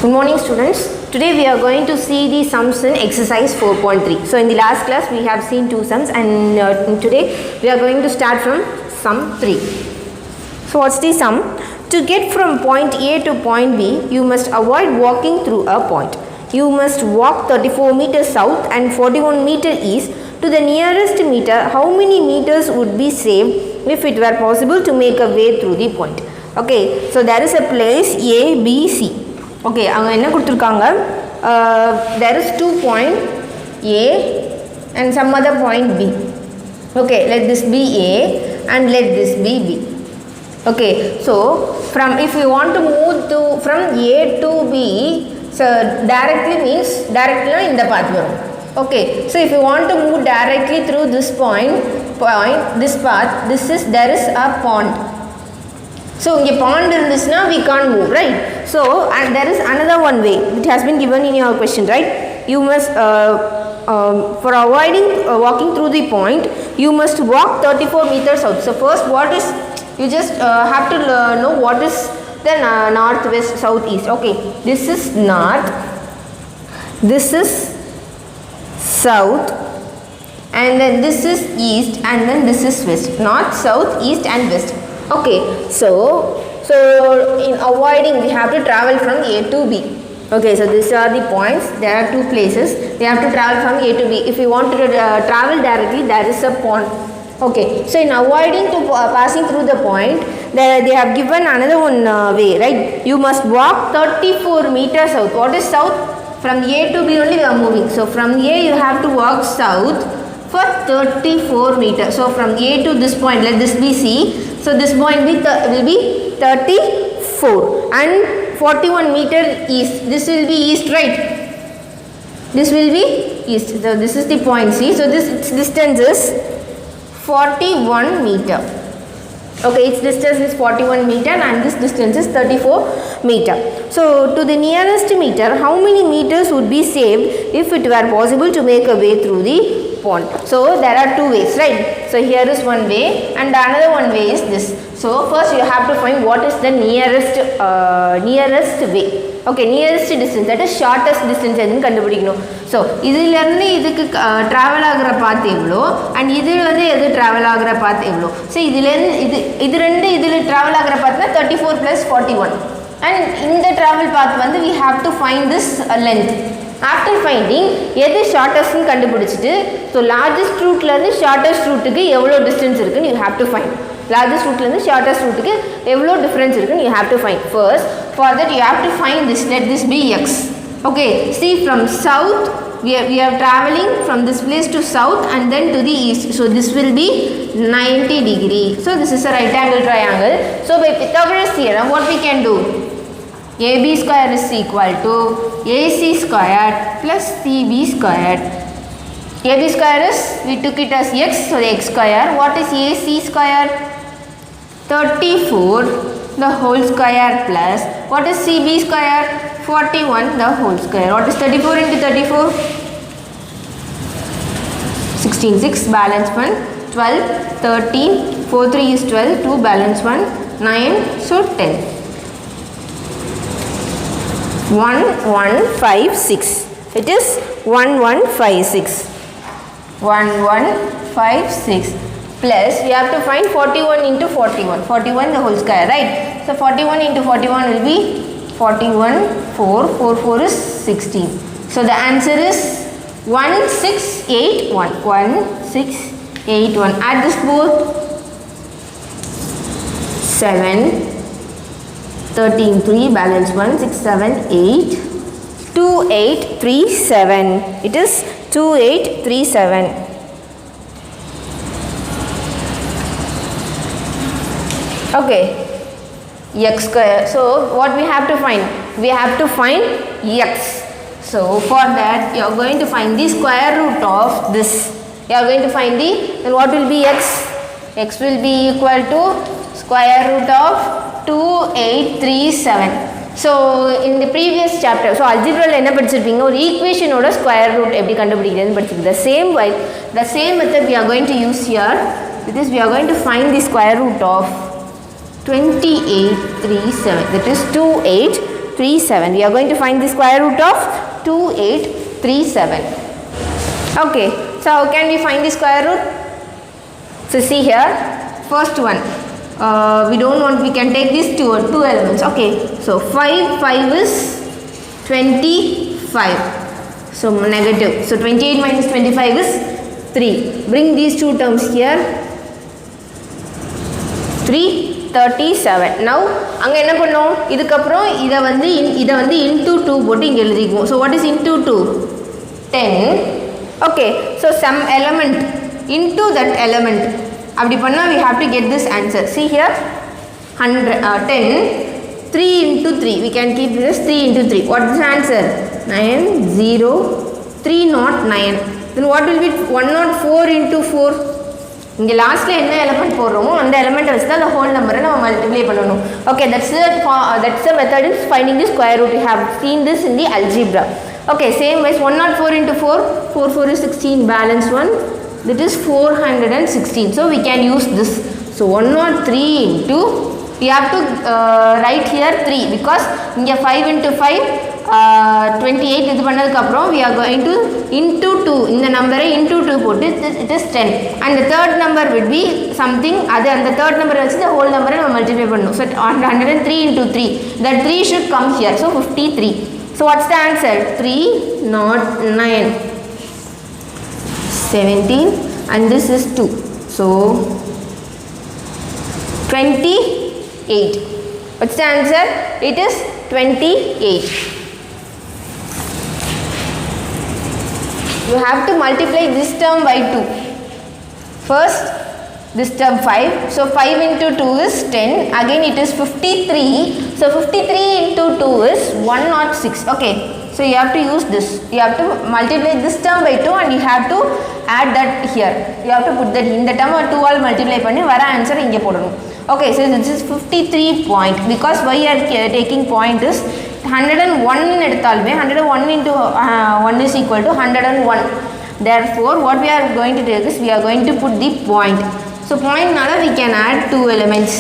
Good morning students. Today we are going to see the sums in exercise 4.3. So in the last class we have seen two sums and today we are going to start from sum 3. So what's the sum? To get from point A to point B, you must avoid walking through a point. You must walk 34 meters south and 41 meters east to the nearest meter. How many meters would be saved if it were possible to make a way through the point? Okay, so there is a place A, B, C. Okay, அங்க என்ன கொடுத்திருக்காங்க there is 2 point A and some other point B. Okay, let this be A and let this be B. Okay, so from if you want to move to from A to B, so directly means directly in the path varum. Okay, so if you want to move directly through this point this path, there is a pond. So இங்கே pond இருந்துச்சுனா we can't move, right? So and there is another one way. It has been given in your question, right? You must for avoiding walking through the point, you must walk 34 meters out. So first what is, you just have to know what is the north, west, south, east. Okay, this is north, this is south, and then this is east, and then this is west. North, south, east and west. Okay, so in avoiding we have to travel from A to B. Okay, so these are the points. There are two places. We have to travel from A to B. If we want to travel directly, there is a pond. Okay, so in avoiding to passing through the point, they have given another one way, right? You must walk 34 meters south. What is south? From A to B only we are moving. So from A you have to walk south for 34 meters. So from A to this point, let this be C. So this point will be 34 and 41 meter east. This will be east, right? This will be east. So this is the point C. So this its distance is 41 meter. Okay, its distance is 41 meter and this distance is 34 meter. So to the nearest meter, how many meters would be saved if it were possible to make a way through the pond? So there are two ways, right? So here is one way and another one way is this. So first you have to find what is the nearest way. Okay, nearest distance, that is shortest distance எதுன்னு கண்டுபிடிக்கணும். So இதில இருந்து இதுக்கு travel ஆகுற பாத் எவ்வளோ and இதில வந்து எது travel ஆகுற பாத் எவ்வளோ. So இதில இருந்து இது ரெண்டு இதில travel ஆகுற பாத்னா 34 plus 41 and in the travel path வந்து we have to find this length. After finding எது shortest னு கண்டுபிடிச்சிட்டு so largest route ல இருந்து shortest route க்கு எவ்வளவு distance இருக்குன்னு you have to find. Largest route ல இருந்து shortest route க்கு எவ்வளவு difference இருக்குன்னு you have to find. First for that you have to find this, let this be x. Okay, see from south we are traveling from this place to south and then to the east. So this will be 90 degree. So this is a right angle triangle. So by Pythagoras theorem what we can do? AB square is equal to AC squared plus CB squared. AB square is, we took it as x, so the x square. What is AC square? 34 the whole square plus, what is CB square? 41 the whole square. What is 34 into 34? 16, 6 balance 1, 12, 13, 4 3 is 12, 2 balance 1, 9, so 10. 1156. It is 1156. 1156 plus we have to find 41 into 41. 41 the whole square, right? So 41 into 41 will be 41. 4 4 is 16. So the answer is 1681. 1681. Add this both. 7 13 3 balance 1 6 7 8 2837. It is 2837. Okay, x square. So what we have to find? We have to find x. So for that you are going to find the square root of this. You are going to find the, then what will be x? X will be equal to square root of 2837. So in the previous chapter, so algebra la enna padichirpinga or equation oda square root eppadi kandupidikiradhu padichirukku. The same method we are going to use here. With this we are going to find the square root of 2837, that is 2837. 2837. We are going to find the square root of 2837. Okay, so how can we find the square root? So see here, first one, we don't want, we can take these two elements. Okay, so 5 is 25, so negative. So 28 minus 25 is 3. Bring these two terms here, 337. Now அங்க என்ன பண்ணோம், இதுக்கு அப்புறம் இத வந்து into 2 போட்டு இங்க எழுதிக்குவோம். So what is into 2? 10. Okay, so some element into that element. அப்படி பண்ணா we have to get this answer. See here, 10, 3 into 3. We can keep this 3 into 3. What is the answer? 90309. Then what will be 104 into 4? இங்க லாஸ்ட்ல என்ன element போடுறோமோ அந்த element வச்சு தான் the whole number நம்ம மல்டிப்ளை பண்ணனும். Okay, that's the method in finding the square root. We have seen this in the algebra. Okay, same ways 104 into 4, 4 is 16, balance 1, that is 416. So we can use this. So 103 into, we have to write here 3 because இங்க 5 into 5 28 இது பண்ணதுக்கு அப்புறம் we are going to into 2, இந்த நம்பரை into 2 போட்டு it is 10, and the third number will be something, அது அந்த third number வச்சு the whole number நம்ம multiply பண்ணணும். So 103 into 3, that 3 should come here, so 53. So what's the answer? 309, 17, and this is 2, so 28. What's the answer? It is 28. You have to multiply this term by 2. First, this term 5. So 5 into 2 is 10. Again it is 53. So 53 into 2 is 106. Okay. So you have to use this. You have to multiply this term by 2 and you have to add that here. You have to put that in the term or 2 all multiply பண்ணி வர answer இங்க போடணும். Okay, so this is 53 point. Because why you are taking point is 101 எடுத்தாலுமே 101 into 1 is equal to 101. Therefore, what we are going to take is we are going to put the point. So point nala we can add 2 elements,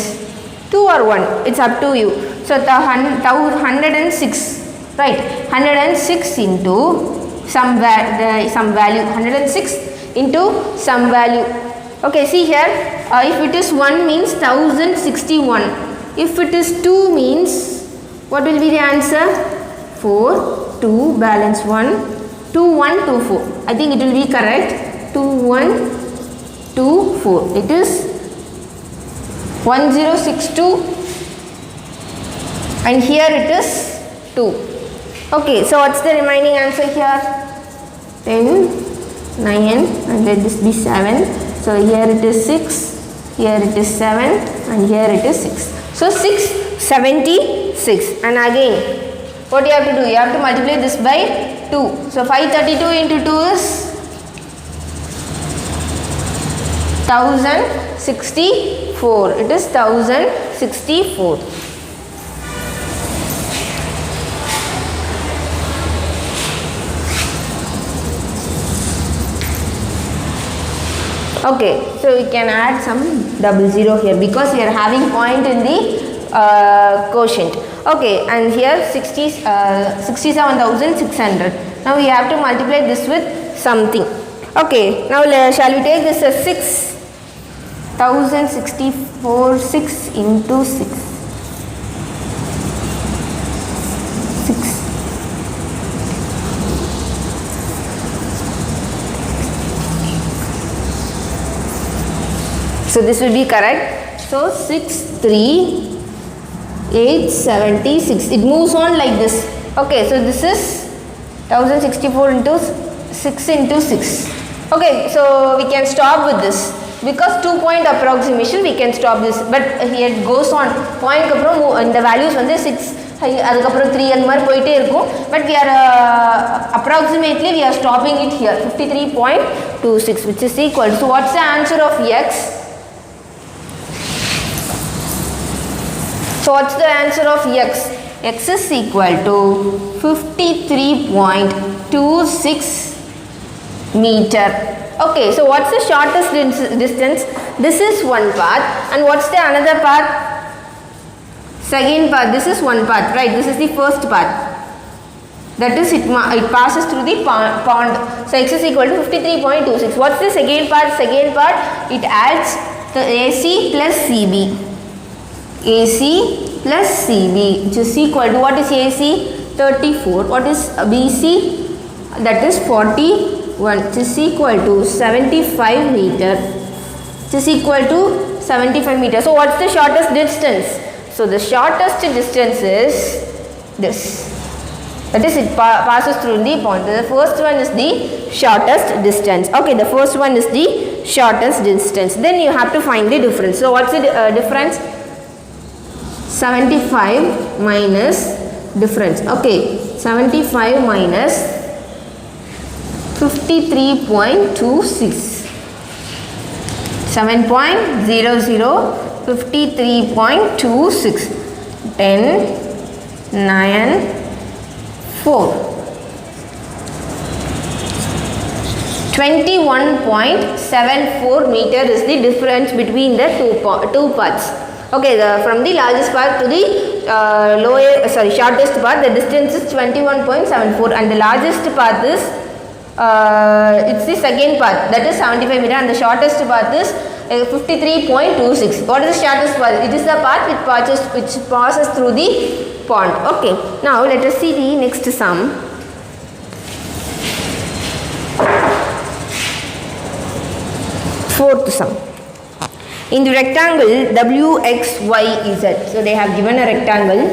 2 or 1, it's up to you. So 106, right? 106 into some value, 106 into some value. Okay, see here, if it is 1 means 1061. If it is 2 means, what will be the answer? 4, 2, balance 1, 2, 1, 2, 4. I think it will be correct. 2, 1, 2, 4. It is 1062 and here it is 2. Okay, so what's the remaining answer here? 10, 9, and let this be 7. So here it is 6, here it is 7, and here it is 6. So 676. And again, what you have to do? You have to multiply this by 2. So 532 into 2 is 1064. It is 1064. Okay, so we can add some 00 here because we are having point in the quotient. Okay, and here 67,600. Now we have to multiply this with something. Okay, now shall we take this as 6,064, 6 into 6. 6. So this will be correct. So 63876. It moves on like this. Okay, so this is 1064 into 6 into 6. Okay, so we can stop with this. Because 2-point approximation we can stop this. But here it goes on. Point அப்புறம் இந்த values வந்து 6 அதுக்கப்புறம் 3 அந்த மாதிரி போயிட்டே இருக்கும். But we are approximately we are stopping it here. 53.26 which is equal. So what's the answer of x? So what's the answer of x? X is equal to 53.26 meter. Okay, so what's the shortest distance? This is one path, and what's the another path? second path, this is one path, right? This is the first path. That is, it passes through the pond. So x is equal to 53.26. What's the second part? Second part, it adds the AC plus CB. AC plus CB, which is equal to, what is AC? 34. What is BC? That is 41, which is equal to 75 meter. Which is equal to 75 meter. So what's the shortest distance? So the shortest distance is this. That is, it passes through the pond. The first one is the shortest distance. Okay, the first one is the shortest distance. Then you have to find the difference. So what's the difference? 75 minus difference. Okay, 75 minus 53.26. 7.00, 53.26. 10, 9, 4. 21.74 meter is the difference between the two paths. Okay, from the largest path to the shortest path, the distance is 21.74, and the largest path is it's the second path, that is 75 meter, and the shortest path is 53.26. What is the shortest path? It is the path which passes through the pond. Okay, now let us see the next sum. Fourth sum. In the rectangle WXYZ, so they have given a rectangle.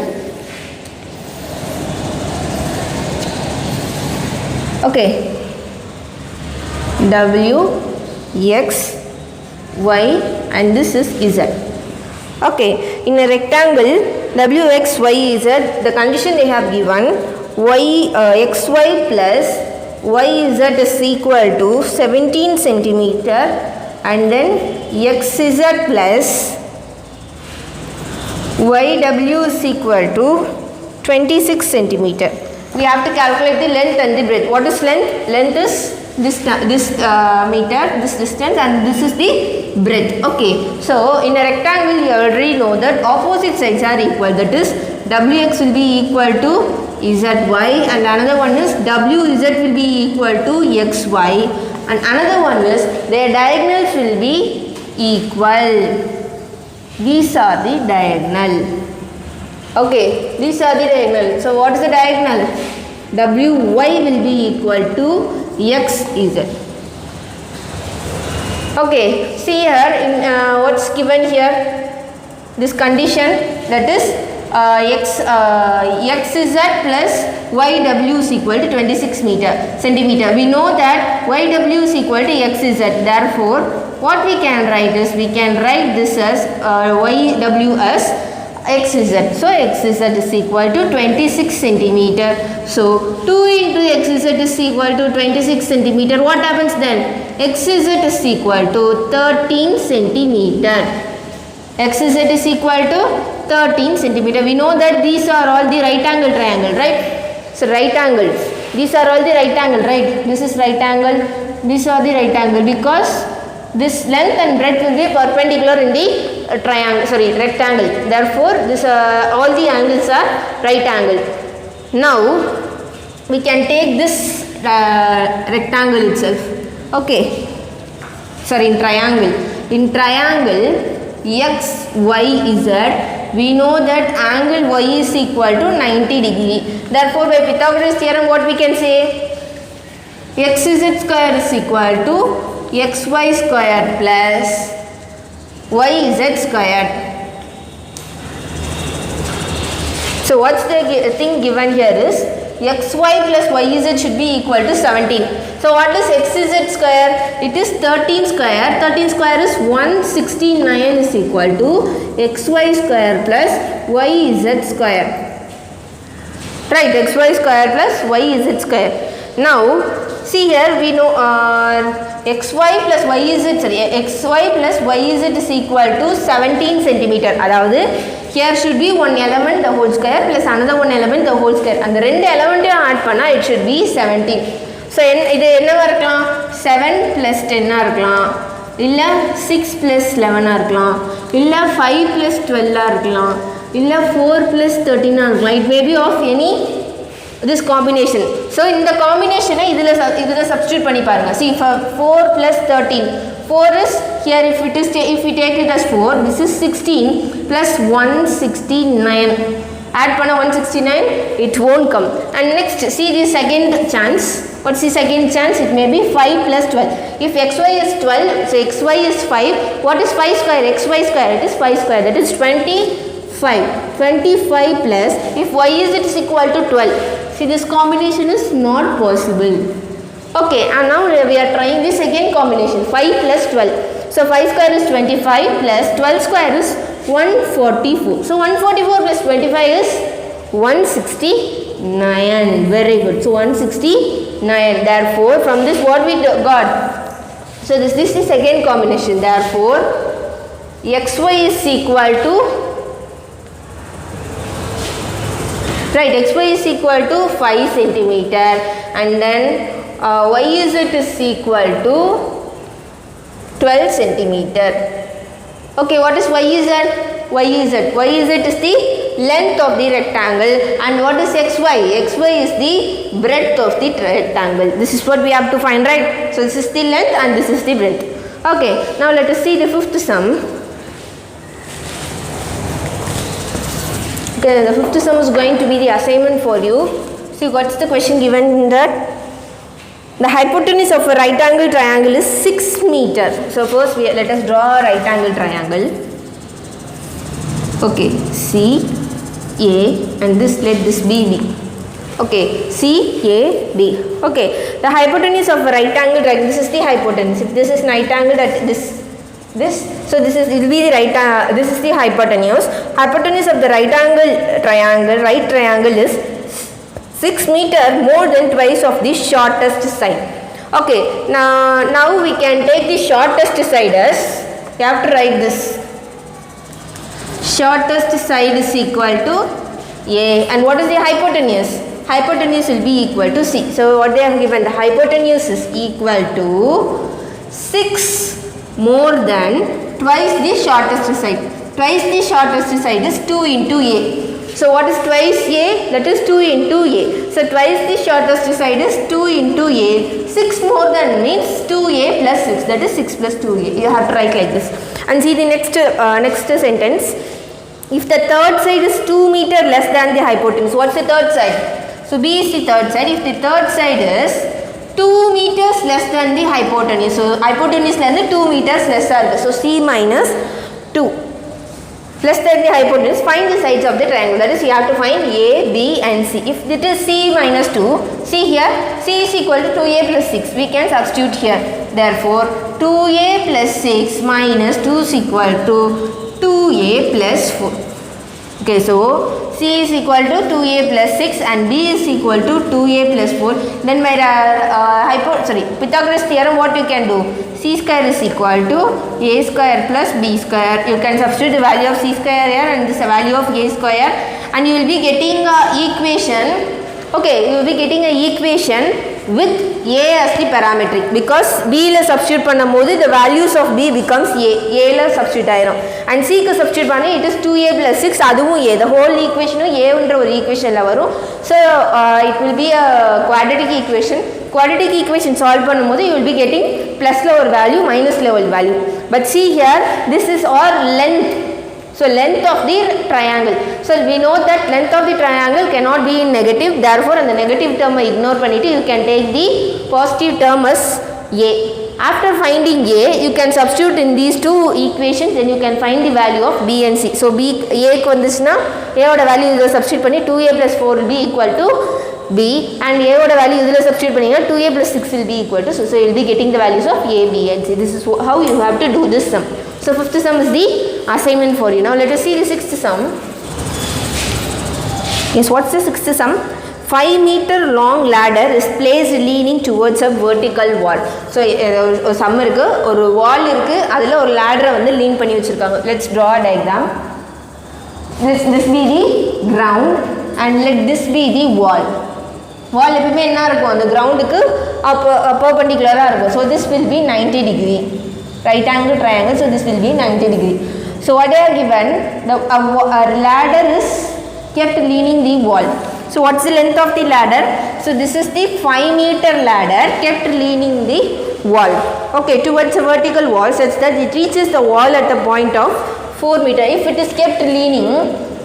Okay, WXY, and this is Z. Okay, in a rectangle WXYZ, the condition they have given, XY plus YZ is equal to 17 centimeter, and then XZ plus YW is equal to 26 centimeter. We have to calculate the length and the breadth. What is length? Length is this meter, this distance, and this is the breadth. Okay, so in a rectangle you already know that opposite sides are equal. That is, WX will be equal to ZY, and another one is WZ will be equal to XY, and another one is their diagonals will be equal. These are the diagonal. Okay, these are the diagonal. So what is the diagonal? WY will be equal to XZ. Okay, see here in what's given here, this condition, that is XZ plus YW is equal to 26 centimeter. We know that YW is equal to XZ. Therefore, what we can write is, we can write this as YW as XZ. So XZ is equal to 26 centimeter. So 2 into XZ is equal to 26 centimeter. What happens then? XZ is equal to 13 centimeter. XZ is equal to 13 centimeter. We know that these are all the right angle triangle, right? So right angles. These are all the right angle, right? This is right angle. These are the right angle, because this length and breadth will be perpendicular in the rectangle. Therefore, this all the angles are right angle. Now we can take this rectangle itself. Okay, in triangle. In triangle XYZ, we know that angle Y is equal to 90 degree. Therefore, by Pythagoras theorem, what we can say? XZ square is equal to XY square plus YZ square. So what's the thing given here is XY plus YZ should be equal to 17. So what is XZ square? It is 13 square. 13 square is 169 is equal to XY square plus YZ square. Right, XY square plus YZ square. Now see here, we know XY plus YZ is equal to 17 centimeter. That here should be one element the whole square plus another one element the whole square. And the two element add panna, it should be 17. So this is 7 plus 10 illa 6 plus 11 illa 5 plus 12 illa illa 4 plus 13 ah it may be of any this combination. So in the combination idhula substitute panni paarenga. See, for 4 plus 13, 4 is here, if we take it as 4, this is 16 plus 169. Add panna 169, it won't come. And next, see the second chance. What's the second chance? It may be 5 plus 12. If xy is 12, so xy is 5. What is 5 square? Xy square. It is 5 square. That is 25. 25 plus, if y is equal to 12. See, this combination is not possible. Okay, and now we are trying the second combination, 5 plus 12. So 5 square is 25 plus 12 square is 144. So 144 plus 25 is 169. Very good. So 169. Therefore, from this what we got? So this is the second combination. Therefore, xy is equal to, right, xy is equal to 5 centimeter, and then yz is equal to 12 centimeter. Okay, what is yz? Yz is the length of the rectangle, and what is xy? Xy is the breadth of the rectangle. This is what we have to find, right? So this is the length and this is the breadth. Okay, now let us see the fifth sum. Okay, the fifth sum is going to be the assignment for you. See, what's the question given in that? The hypotenuse of a right angle triangle is 6 meter. So first let us draw a right angle triangle. Okay, C, A, and let this be B. Okay, C, A, B. Okay, the hypotenuse of a right angle triangle, this is the hypotenuse. If this is right angle, that this, so this is, it will be the right, this is the hypotenuse. Hypotenuse of the right angle triangle is 6 meter, more than twice of the shortest side. Okay, now we can take the shortest side as, you have to write this. Shortest side is equal to A, and what is the hypotenuse? Hypotenuse will be equal to C. So what they have given, the hypotenuse is equal to 6 more than twice the shortest side. Twice the shortest side is 2 into A. So what is twice A? That is 2 into A. So twice the shortest side is 2 into A. 6 more than means 2A plus 6. That is 6 plus 2A. You have to write like this. And see the next sentence. If the third side is 2 meter less than the hypotenuse, what's the third side? So B is the third side. If the third side is 2 meters less than the hypotenuse, so hypotenuse less than 2 meters less than, so C minus 2 less than the hypotenuse, find the sides of the triangle. That is, you have to find A, B and C. If it is C minus 2, see here, C is equal to 2A plus 6. We can substitute here. Therefore, 2A plus 6 minus 2 is equal to 2A plus 4. Okay, so C is equal to 2A plus 6 and B is equal to 2A plus 4. Then by Pythagoras theorem, what you can do? C square is equal to A square plus B square. You can substitute the value of C square here and this value of A square, and you will be getting an equation. Okay, you will be getting an equation with A as the parametric, because B la substitute பண்ணும்போது the values of B becomes A. A la substitute ஆயிரும், and C க்கு substitute பண்ணி it is 2A plus 6, அதுவும் A. The whole equation A என்ற ஒரு equationல வரும். So it will be a quadratic equation. Quadratic equation solve பண்ணும்போது you will be getting plus la ஒரு value, minus la ஒரு value. But see here, this is all length. So length of the triangle. So we know that length of the triangle cannot be in negative. Therefore, and the negative term ignore pannittu, you can take the positive term as A. After finding A, you can substitute in these two equations, then you can find the value of B and C. So B, A ku vandusna, A oda value idhula substitute panni 2A plus 4 will be equal to B, and A oda value idhula substitute panninga 2A plus 6 will be equal to, so you will be getting the values of A, B and C. This is how you have to do this sum. So fifth sum is the assignment for you. Now let us see the sixth sum. Yes, what's the sixth sum? 5 meter long ladder is placed leaning towards a vertical wall. So ஒரு sum இருக்கு, ஒரு wall இருக்கு, அதுல ஒரு ladder வந்து lean பண்ணி வச்சிருக்காங்க. Let's draw a diagram. This be the ground and let this be the wall. Wall எப்பவுமே என்ன இருக்கும், அந்த groundக்கு perpendicular இருக்கும். So this will be 90 degree. Right angle triangle, so this will be 90 degree. So what they are given, a ladder is kept leaning the wall. So what's the length of the ladder? So this is the 5-meter ladder kept leaning the wall, okay, towards a vertical wall such that it reaches the wall at the point of 4 meter. If it is kept leaning,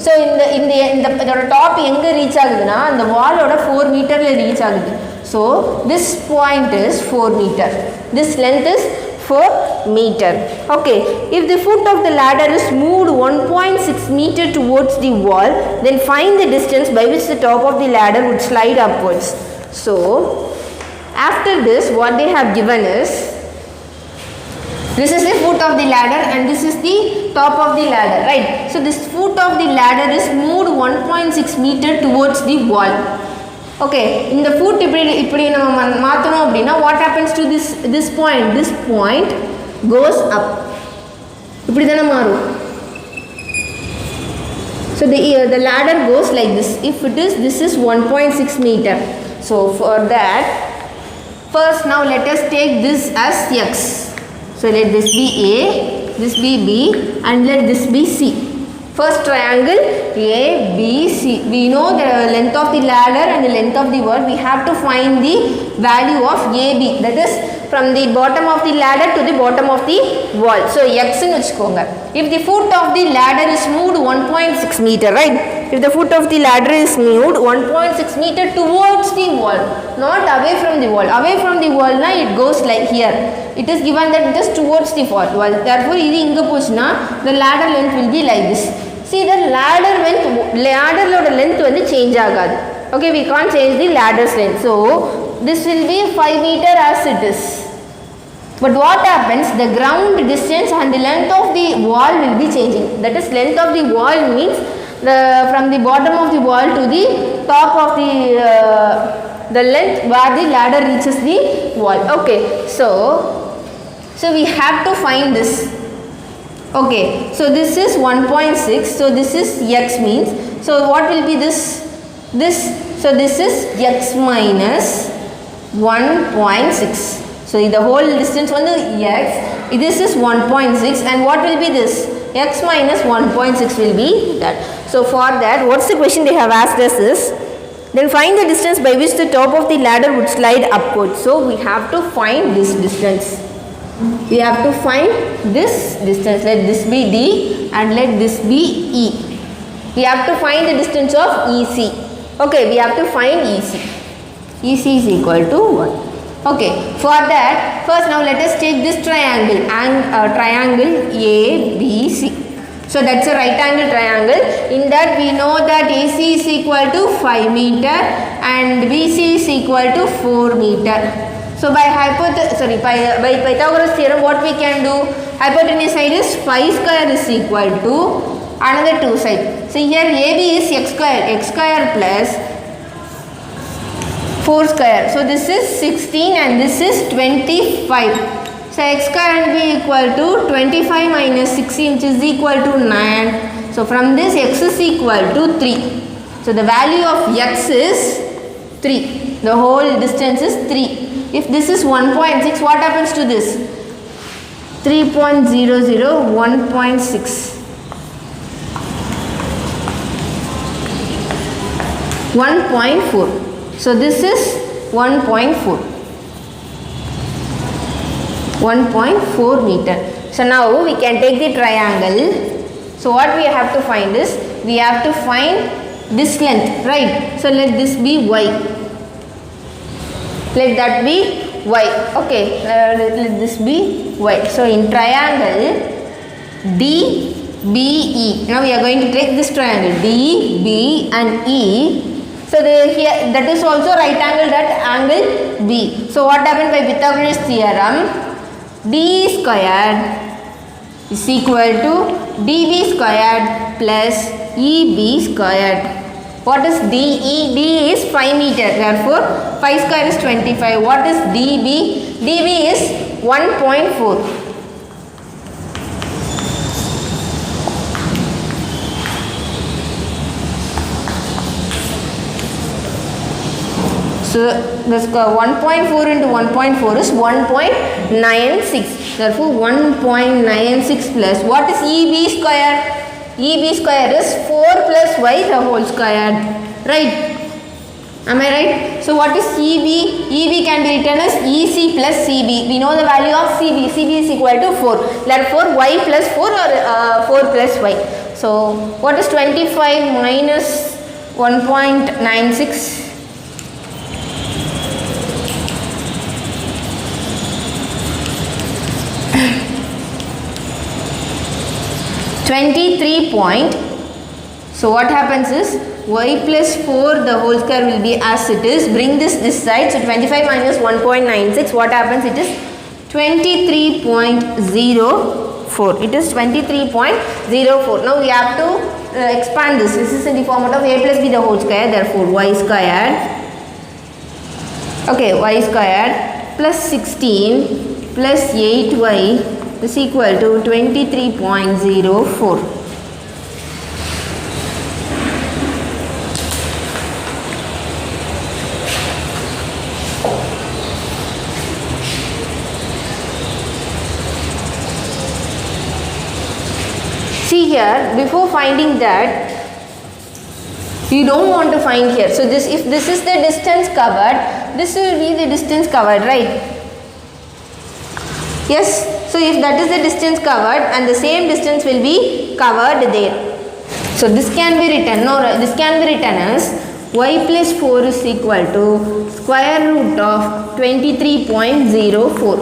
so in the top எங்க reach ஆகுதுனா அந்த wall ஓட 4 மீட்டர்ல reach ஆகுது. So this point is 4 meter. This length is 4 meter. Okay, if the foot of the ladder is moved 1.6 meter towards the wall, then find the distance by which the top of the ladder would slide upwards. So after this, what they have given is, this is the foot of the ladder and this is the top of the ladder, right? So this foot of the ladder is moved 1.6 meter towards the wall. Okay, in the foot இப்படி நம்ம மாத்தணும் அப்படினா what happens to this point goes up. இப்படி தான மாறும். So the ladder goes like this. If it is, this is 1.6 meter. So for that, first now let us take this as x. So let this be A, this be B, and let this be C. First triangle A, B, C. We know the length of the ladder and the length of the wall. We have to find the value of AB. That is from the bottom of the ladder to the bottom of the wall. So x ன்னு வெச்சுக்கோங்க. If the foot of the ladder is moved 1.6 meter, right? If the foot of the ladder is moved 1.6 meter towards the wall, not away from the wall. Away from the wall na it goes like here. It is given that it is towards the wall. Therefore, இது இங்க போச்சுனா the ladder length will be like this. See, the ladder length வந்து change ஆகாது. Okay, we can't change the ladder's length. So this will be 5 meter as it is. But what happens? The ground distance and the length of the wall will be changing. That is, length of the wall means from the bottom of the wall to the top of the length where the ladder reaches the wall. Okay, so we have to find this. Okay, so this is 1.6. So this is x means. So what will be this? So this is x minus 1.6. So the whole distance on the x, this is 1.6, and what will be this? X minus 1.6 will be that. So for that, what's the question they have asked us is, then find the distance by which the top of the ladder would slide upwards. So we have to find this distance. We have to find this distance. Let this be D and let this be E. We have to find the distance of EC. Okay, we have to find EC. EC is equal to 1. Okay, for that, first now let us take this triangle and triangle ABC. So that's a right angle triangle. In that we know that AC is equal to 5 meter and BC is equal to 4 meter. So by Pythagoras theorem, what we can do? Hypotenuse side is 5 square is equal to another 2 side. So here AB is x square plus 4 square. So this is 16 and this is 25. So x square will be equal to 25 minus 16, which is equal to 9. So from this x is equal to 3. So the value of x is 3. The whole distance is 3. If this is 1.6, what happens to this? 3.00, 1.6. 1.4. So this is 1.4. 1.4 meter. So now we can take the triangle. So what we have to find is, we have to find this length, right? So let this be y. Let that be y. Okay, let this be y. So in triangle DBE, now we are going to take this triangle DB and E. So here that is also right angle, that angle B. So what happened by Pythagoras theorem? D squared is equal to DB squared plus EB squared. What is DE? D is 5 meter. Therefore 5 square is 25. What is DB? DB is 1.4. So the 1.4 into 1.4 is 1.96. Therefore 1.96 plus what is EB square? EB square is 4 plus y the whole square. Right? Am I right? So what is EB? EB can be written as EC plus CB. We know the value of CB. CB is equal to 4. Therefore y plus 4 or 4 plus y. So what is 25 minus 1.96? 23 point. So what happens is y plus 4 the whole square will be as it is. Bring this side. So 25 minus 1.96. What happens? It is 23.04. It is 23.04. Now we have to expand this. This is in the format of a plus b the whole square. Therefore y squared. Okay, y squared plus 16 plus 8y is equal to 23.04. See here, before finding that, you don't want to find here. So this, if this is the distance covered, this will be the distance covered, right? Yes. So if that is the distance covered and the same distance will be covered there. So this can be written, no, this can be written as y plus 4 is equal to square root of 23.04.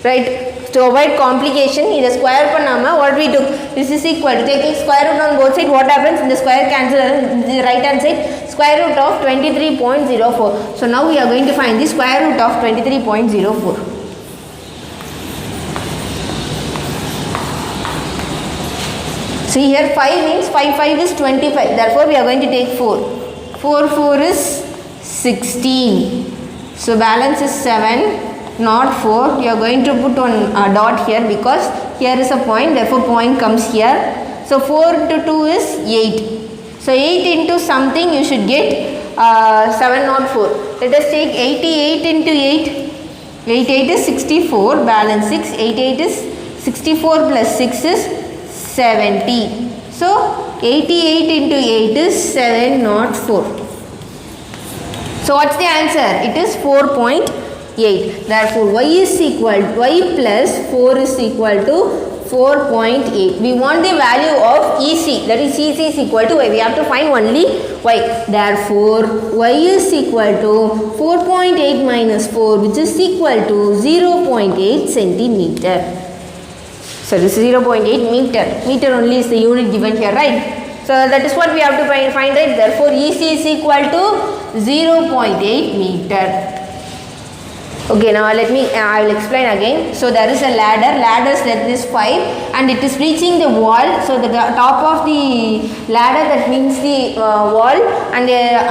Right? To avoid complication, in the square panama, what we took, this is equal to taking square root on both sides. What happens in the square cancel in the right hand side? Square root of 23.04. So now we are going to find the square root of 23.04. See here 5 means 5 is 25. Therefore we are going to take 4. 4 is 16. So balance is 7. Not 4. You are going to put on a dot here because here is a point, therefore point comes here. So 4 into 2 is 8. So 8 into something you should get 7 not 4. Let us take 88 into 8. 88 is 64, balance 6. 88 is 64 plus 6 is 70. So 88 into 8 is 704. So what's the answer? It is 4.8. Therefore y is equal, y plus 4 is equal to 4.8. We want the value of EC, that is EC is equal to y. We have to find only y. Therefore y is equal to 4.8 minus 4, which is equal to 0.8 centimeter. So this is 0.8 meter. Meter only is the unit given here, right? So that is what we have to find, right? Therefore EC is equal to 0.8 meter. Okay, now let me, I will explain again. So there is a ladder, ladder's length is 5 and it is reaching the wall. So the top of the ladder, that means the wall, and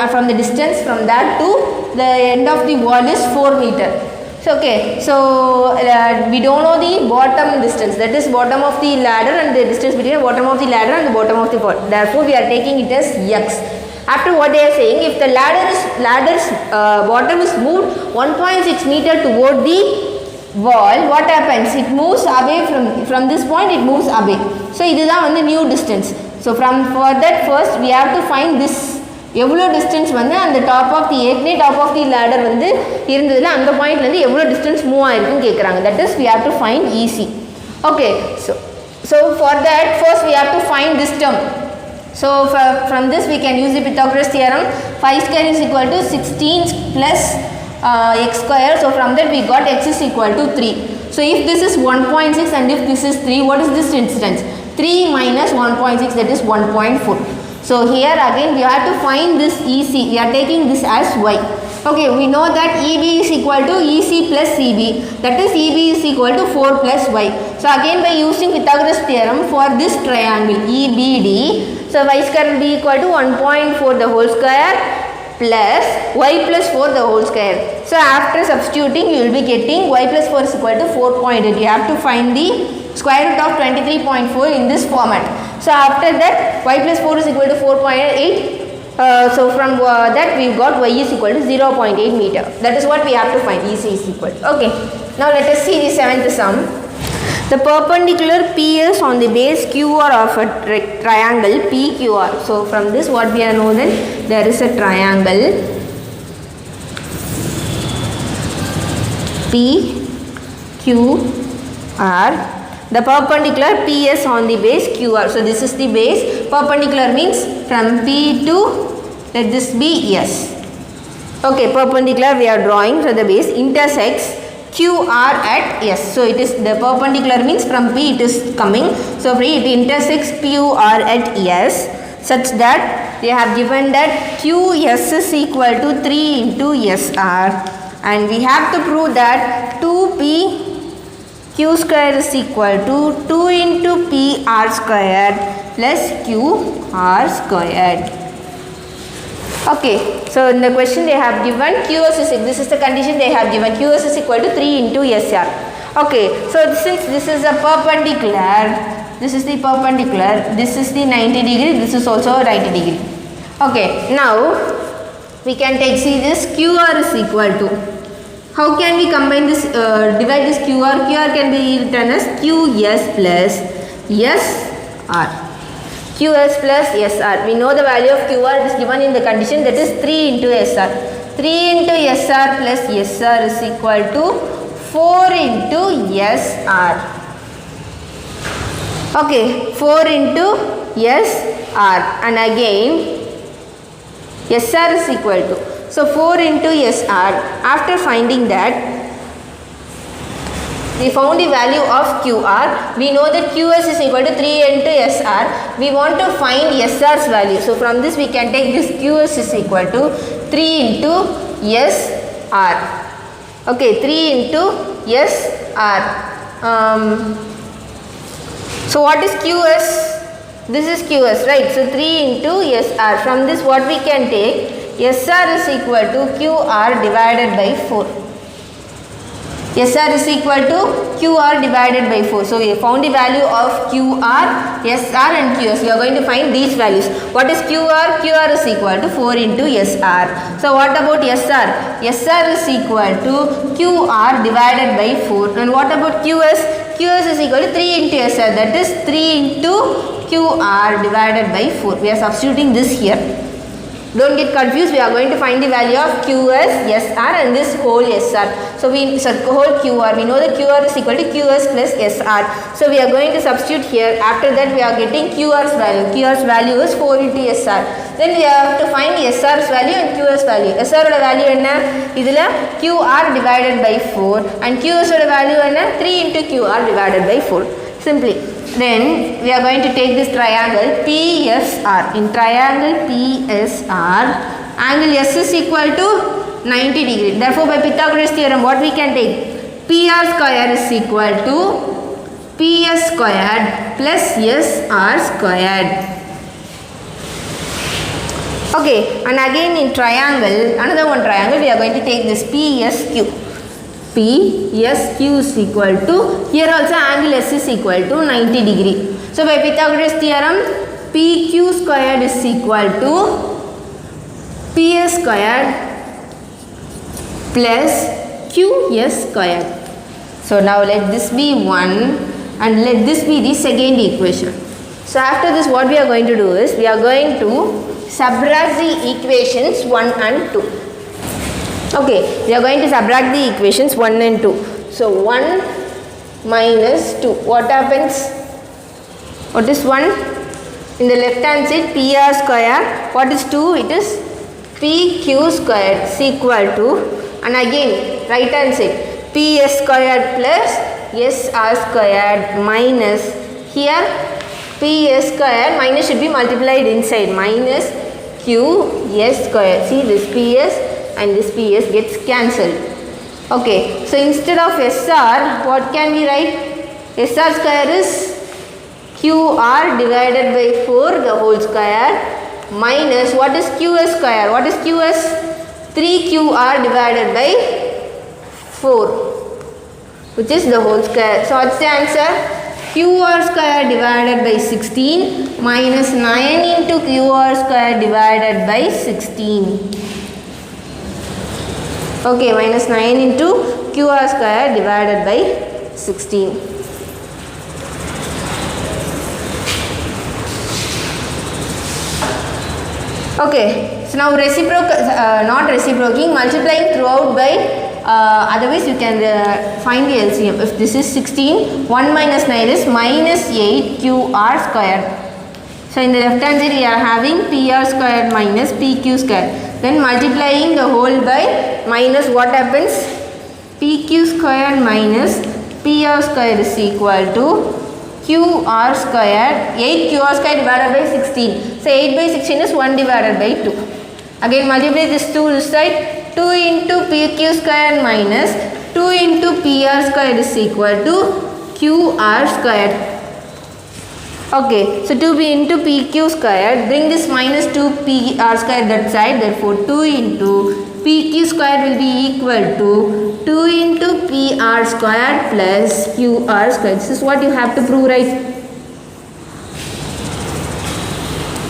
from the distance from that to the end of the wall is 4 meter. So okay, so we don't know the bottom distance, that is bottom of the ladder and the distance between the bottom of the ladder and the bottom of the wall. Therefore we are taking it as x. After what they are saying, if the ladder's bottom is moved 1.6 meter toward the wall, what happens? It moves away from this point, it moves away. So this is the new distance. So for that first we have to find this எவ்வளோ distance வந்து அந்த top of the top of the ladder வந்து இருந்ததுல அந்த பாயிண்ட்ல இருந்து எவ்வளோ distance move ஆயிருக்குன்னு கேக்குறாங்க. That is we have to find EC. Okay, so for that first we have to find this term. So from this we can use the Pythagoras theorem. 5 square is equal to 16 plus x square. So from that we got x is equal to 3. So if this is 1.6 and if this is 3, what is this distance? 3 minus 1.6, that is 1.4. So here again we have to find this EC. We are taking this as y. Okay, we know that EB is equal to EC plus CB. That is EB is equal to 4 plus y. So again by using Pythagoras theorem for this triangle EBD, so y square will be equal to 1.4 the whole square plus y plus 4 the whole square. So after substituting you will be getting y plus 4 is equal to 4.8. You have to find the square root of 23.4 in this format. So after that y plus 4 is equal to 4.8. So from that we got y is equal to 0.8 meter. That is what we have to find. EC is equal to. Okay. Now let us see the seventh sum. The perpendicular PS on the base QR of a triangle PQR. So from this what we know then, there is a triangle PQR. The perpendicular PS on the base QR. So this is the base. Perpendicular means from P to, let this be S. Okay, perpendicular we are drawing. So the base intersects QR at S. So it is the perpendicular means from P it is coming. So it intersects QR at S such that they have given that QS is equal to 3 into SR. And we have to prove that 2P Q square is equal to 2 into PR squared plus QR squared. Okay, so in the question they have given QS is, this is the condition they have given, QS is equal to 3 into SR. Okay, so since this is a perpendicular, this is the perpendicular, this is the 90 degree, this is also 90 degree. Okay, now we can take, see this QR is equal to, how can we combine this, divide this QR? QR can be written as QS plus SR. QS plus SR. We know the value of QR is given in the condition, that is 3 into SR. 3 into SR plus SR is equal to 4 into SR. Okay, 4 into SR. And again, SR is equal to, so 4 into SR. After finding that, we found the value of QR. We know that QS is equal to 3 into SR. We want to find SR's value. So from this we can take this QS is equal to 3 into SR. Okay, 3 into SR. So what is QS? This is QS, right? So 3 into SR. From this what we can take? SR is equal to QR divided by 4. SR is equal to QR divided by 4. So we found the value of QR, SR and QS. We are going to find these values. What is QR? QR is equal to 4 into SR. So what about SR? SR is equal to QR divided by 4. And what about QS? QS is equal to 3 into SR. That is 3 into QR divided by 4. We are substituting this here. Don't get confused. We are going to find the value of QS, SR and this whole SR. So whole QR. We know that QR is equal to QS plus SR. So we are going to substitute here. After that we are getting QR's value. QR's value is 4 into SR. Then we have to find SR's value and QS value. SR value enna? Idhula QR divided by 4 and QS value enna? 3 into QR divided by 4. Simply. Then we are going to take this triangle PSR. In triangle PSR, angle S is equal to 90 degree. Therefore, by Pythagoras theorem, what we can take? PR square is equal to PS squared plus SR squared. Okay, and again in triangle, another one triangle, we are going to take this PSQ. PSQ is equal to, here also angle S is equal to 90 degree. So by Pythagoras theorem, PQ squared is equal to PS squared plus QS squared. So now let this be 1 and let this be the second equation. So after this what we are going to do is, we are going to subtract the equations 1 and 2. Okay, we are going to subtract the equations 1 and 2. So 1 minus 2. What happens? What is 1? In the left hand side, PR square. What is 2? It is PQ squared is equal to, and again right hand side, PS squared plus SR squared minus, here PS squared minus should be multiplied inside, minus QS squared. See, this PS and this PS gets cancelled. Okay, so instead of SR, what can we write? SR square is QR divided by 4 the whole square minus, what is QS square? What is QS? 3QR divided by 4, which is the whole square. So what's the answer? QR square divided by 16 minus 9 into QR square divided by 16. Okay, minus 9 into QR square divided by 16. Okay, so now not reciprocating, multiplying throughout by, otherwise you can find the LCM. If this is 16, 1 minus 9 is minus 8 QR squared. So in the left hand side we are having PR squared minus PQ squared. Then multiplying the whole by minus, what happens? PQ squared minus PR squared is equal to QR squared, 8 QR squared divided by 16. So 8 by 16 is 1 divided by 2. Again multiply this 2 this side. 2 into PQ squared minus 2 into PR squared is equal to QR squared. Okay, so 2 into PQ squared, bring this minus 2 PR squared that side, therefore 2 into PQ squared will be equal to 2 into PR squared plus QR squared. This is what you have to prove, right?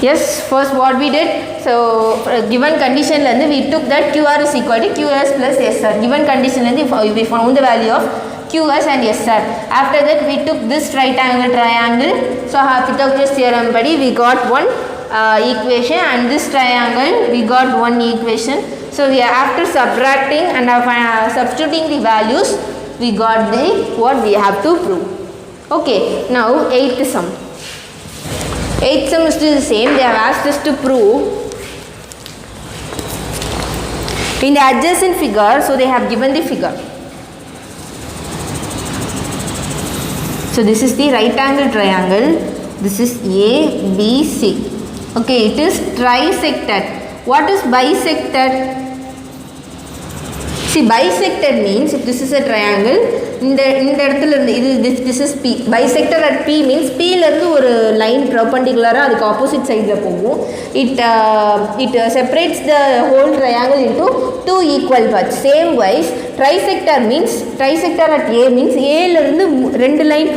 Yes, first what we did, so given condition we took that QR is equal to QS plus SR. Given condition we found the value of QS and SR. After that we took this right angle triangle. So Pythagoras theorem badi we got one equation, and this triangle we got one equation. So we are, after subtracting and substituting the values, we got the what we have to prove. Okay, now 8th sum. 8th sum is still the same. They have asked us to prove in the adjacent figure. So they have given the figure. So this is the right angle triangle. This is A, B, C. Okay, it is trisected. What is bisected? See, bisected means if this is a triangle, this is P. Bisected at P means P is line perpendicular to the opposite side. It separates the whole triangle into two equal parts. Same wise, trisector at A means A is line.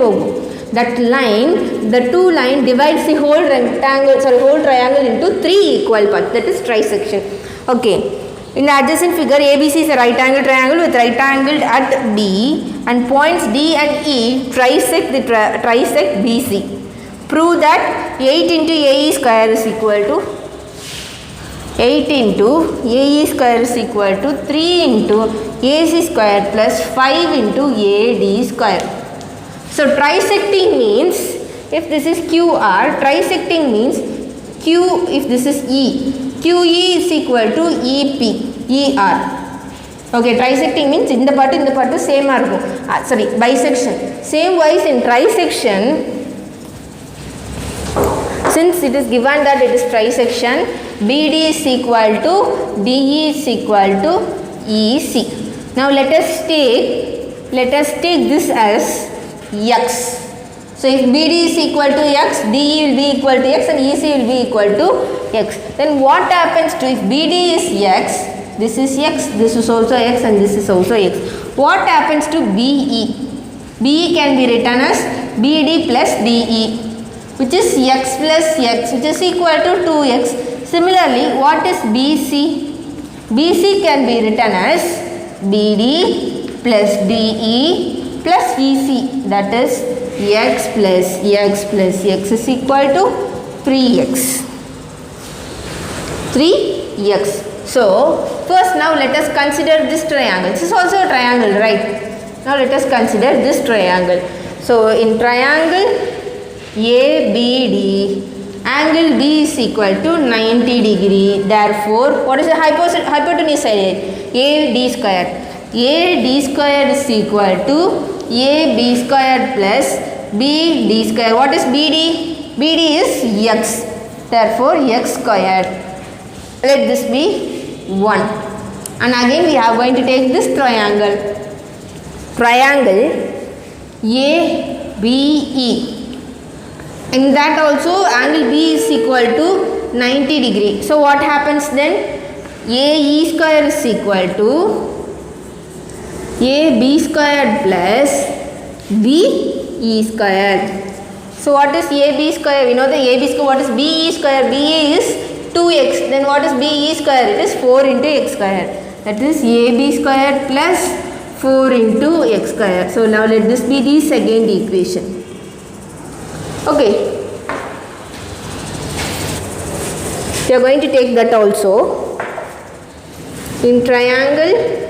That line, the two line divides the whole triangle into three equal parts. That is trisection. Okay. In the adjacent figure, ABC is a right angle triangle with right angle at B, and points D and E trisect BC. Prove that 8 into AE square is equal to 8 into AE square is equal to 3 into AC square plus 5 into AD square. So trisecting means if this is QR, trisecting means Q if this is E. QE is equal to ER. Okay, trisecting means in the part same bisection. Same wise in trisection, since it is given that it is trisection, BD is equal to DE is equal to EC. Now let us take this as X. So if BD is equal to X, DE will be equal to X and EC will be equal to X. Then what happens to if BD is X, this is X, this is also X and this is also X. What happens to BE? BE can be written as BD plus DE, which is X plus X, which is equal to 2X. Similarly, what is BC? BC can be written as BD plus DE plus EC, that is X plus X plus X is equal to 3X. 3X. So, first now let us consider this triangle. This is also a triangle, right? Now let us consider this triangle. So, in triangle ABD, angle B is equal to 90 degree. Therefore, what is the hypotenuse side? AD square. AD square is equal to AB square plus BD square. What is BD? BD is X. Therefore, X squared. Let this be 1. And again we are going to take this triangle. Triangle ABE. In that also angle B is equal to 90 degree. So what happens then? AE square is equal to AB squared plus BE BE square. So what is AB square? We know the AB square. What is BE square? BE is 2x. Then what is BE square? It is 4 into x square. That is AB square plus 4 into x square. So now let this be the second equation. Okay. We are going to take that also. In triangle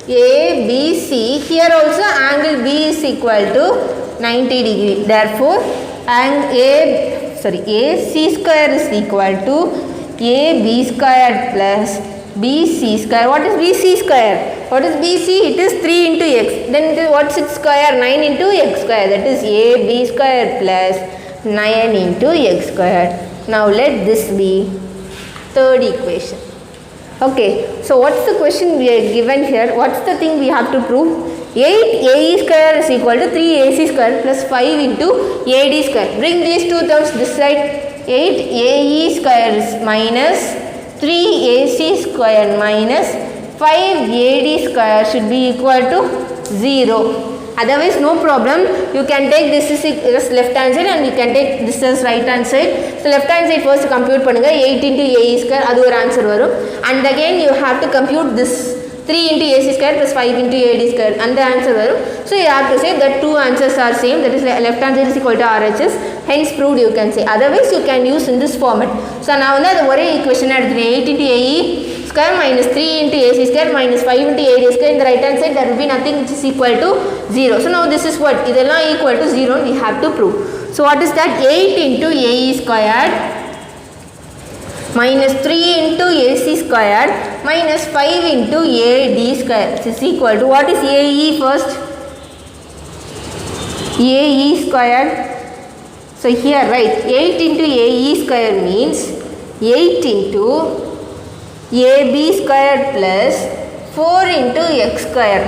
ABC, here also angle B is equal to 90 degree. Therefore, AC square is equal to AB square plus BC square. What is BC square? What is BC? It is 3 into x. Then what's its square? 9 into x square. That is AB square plus 9 into x square. Now let this be third equation. Okay, so what's the question we are given here? What's the thing we have to prove? 8AE square is equal to 3AC square plus 5 into AD square. Bring these two terms this side. 8AE square is minus 3AC square minus 5AD square should be equal to 0. Otherwise no problem, you can take this as left hand side and you can take this as right hand side. So left hand side first compute pannunga 8 into AE square, adu or answer varum, and again you have to compute this 3 into AC square plus 5 into AD square and the answer varum. So you have to say that two answers are same, that is left hand side is equal to RHS, hence proved you can say. Otherwise you can use in this format. So now the one equation 8 into AE square minus 3 into AC square minus 5 into AD square. In the right hand side there will be nothing which is equal to 0. So now this is what? Idella equal to 0 we have to prove. So what is that? 8 into AE squared minus 3 into AC squared minus 5 into AD square. This is equal to, what is AE first? AE squared. So here write 8 into AE square means 8 into AB squared plus 4 into x squared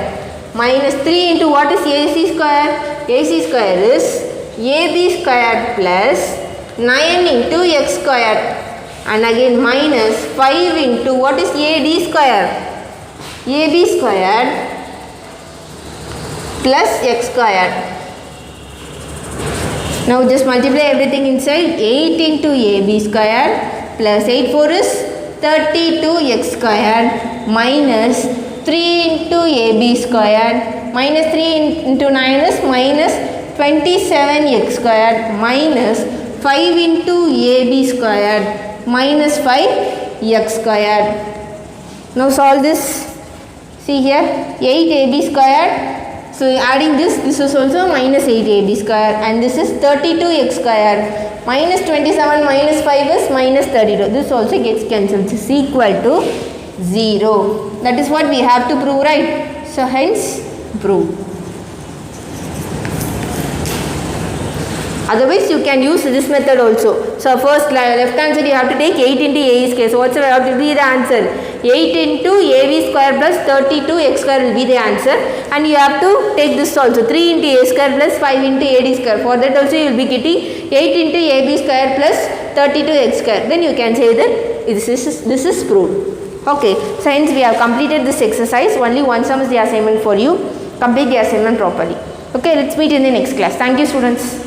minus 3 into what is AC square? AC square is AB squared plus 9 into x squared and again minus 5 into what is AD square? AB squared plus x squared. Now just multiply everything inside. 8 into AB squared plus 8 4 is 32x squared minus 3 into AB squared minus 3 into 9 is minus 27x squared minus 5 into AB squared minus 5x squared. Now solve this. See here 8AB squared. So adding this is also minus 8AB square and this is 32x square minus 27 minus 5 is minus 32. This also gets cancelled. This is equal to 0. That is what we have to prove, right? So hence prove. Otherwise you can use this method also. So first left hand side you have to take 8 into AE square. So what's going to be the answer? 8 into AB square plus 32x square will be the answer, and you have to take this also 3 into A square plus 5 into AD square. For that also you will be getting 8 into AB square plus 32x square. Then you can say that this is proved. Okay, so hence we have completed this exercise. Only one sum is the assignment for you. Complete the assignment properly. Okay, let's meet in the next class. Thank you, students.